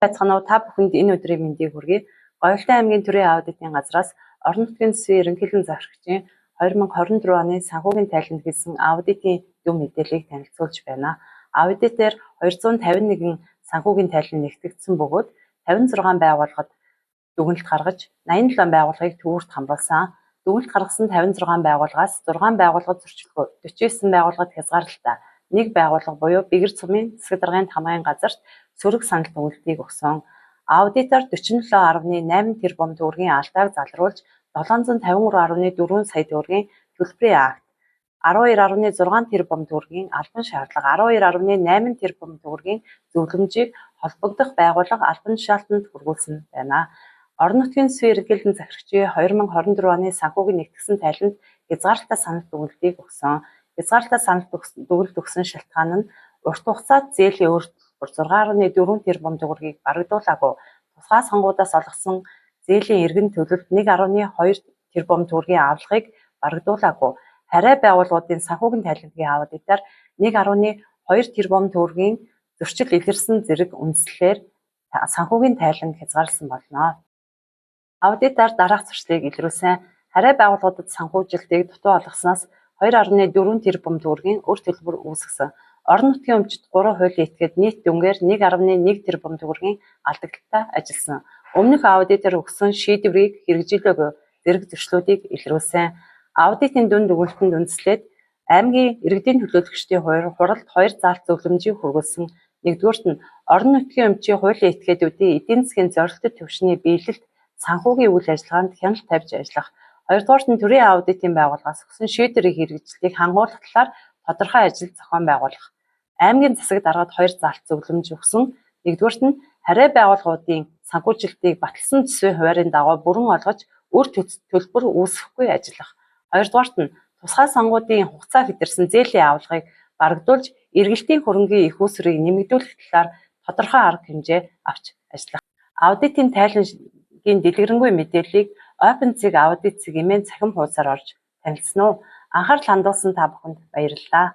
Байцгаана уу, та бүхэнд энэ өдрийн мэндийг хүргэе. Гоёлтой аймгийн төрийн аудитын газраас орон нутгийн засгийн ерөнхийлөгчийн захирагчийн 2024 оны санхүүгийн тайланд хийсэн аудитын зөв мэдээллийг танилцуулж байна. Аудитээр 251 санхүүгийн тайлан нэгтгэгдсэн бөгөөд 56 байгууллагад дүгнэлт гаргаж 87 байгууллагыг төвөрт хамруулсан. Дүгнэлт гаргасан 56 байгууллагаас 6 байгууллагад зөрчилгөө, 49 байгууллагад хязгаарлалтаа, 1 байгууллага буюу Бэгэр цумын засаг даргын хамгааллын газарт сөрөг санал дүгнэлтийг өгсөн. Аудитор 47.8 тэрбум төгрөгийн алдааг залруулж 753.4 сая төгрөгийн төлбөрийн акт, 12.6 тэрбум төгрөгийн албан шаардлага, 12.8 тэрбум төгрөгийн зөвлөмжийг холбогдох байгууллага албан тушаалтанд хүргүүлсэн байна. Орон нутгийн засгийн ерөнхийлөгчийн захирагчийн 2024 оны санхүүгийн нэгтгэсэн тайланд хязгаарлалтай санал дүгнэлтийг өгсөн. Хязгаарлалтай санал дүгнэлт өгсөн шалтгаан нь урт хугацаат зээлийн өөрчлөлт 6.4 тэрбум төгрөгийг барагдуулаагүй, тусгай сонгуудаас олгосон зээлийн эргэн төлөлт 1.2 тэрбум төгрөгийн авлагыг барагдуулаагүй. Харай байгууллагуудын санхүүгийн тайлангийн аудитаар 1.2 тэрбум төгрөгийн зөрчил илэрсэн зэрэг үндэслэлээр санхүүгийн тайланг хязгаарласан болно. Аудитаар дараах зуршлыг илрүүлсэн. Харай байгууллагуудад санхүүжилтийг дутуу олгосноос 2.4 тэрбум төгрөгийн өр төлбөр үүсгэсэн. Орон нутгийн өмчит 3 хуулийн этгээд нийт дүнгээр 1.1 тэрбум төгрөгийн алдагдaltaй ажилласан. Өмнөх аудитор өгсөн шийдвэрийг хэрэгжүүлээгүй зэрэг зөрчлүүдийг илрүүлсэн. Аудитын дүн дүгнэлтэнд үндэслээд аймгийн иргэдийн төлөөлөгчдийн хуралд 2 заалт зөвлөмжийг хүргүүлсэн. Нэгдүгüүрт нь орон нутгийн өмчийн хуулийн этгээдүүдийн эдийн засгийн зорилттой түвшний биелэлд санхүүгийн үйл ажиллагаанд хяналт тавьж ажиллах. Хоёрдугаарт нь төрийн аудитын байгууллагаас өгсөн шийдвэрийн хэрэгжлийг хангуулах талаар тодорхой ажил зохион байгуулах. Аймгийн засаг даргад 2 заалт зөвлөмж өгсөн. Нэгдүгüүрт нь харай байгууллагуудын санхүүжилтийг баталсан төсвийн хуваарын дагуу бүрэн олгож өр төлбөр үүсгэхгүй ажиллах. Хоёрдугаарт нь тусгай сонгуудын хугацаа хэтэрсэн зээлийн авалгыг барагдуулж эргэлтийн хөрөнгийн их үүсвэрийг нэмэгдүүлэх талаар тодорхой арга хэмжээ авч ажиллах. Аудитын тайлангийн дэлгэрэнгүй мэдээллийг OpenZig аудит цэг эмээн цахим хуудасаар орж танилцсан уу? Анхаарал хандуулсан та бүхэнд баярлалаа.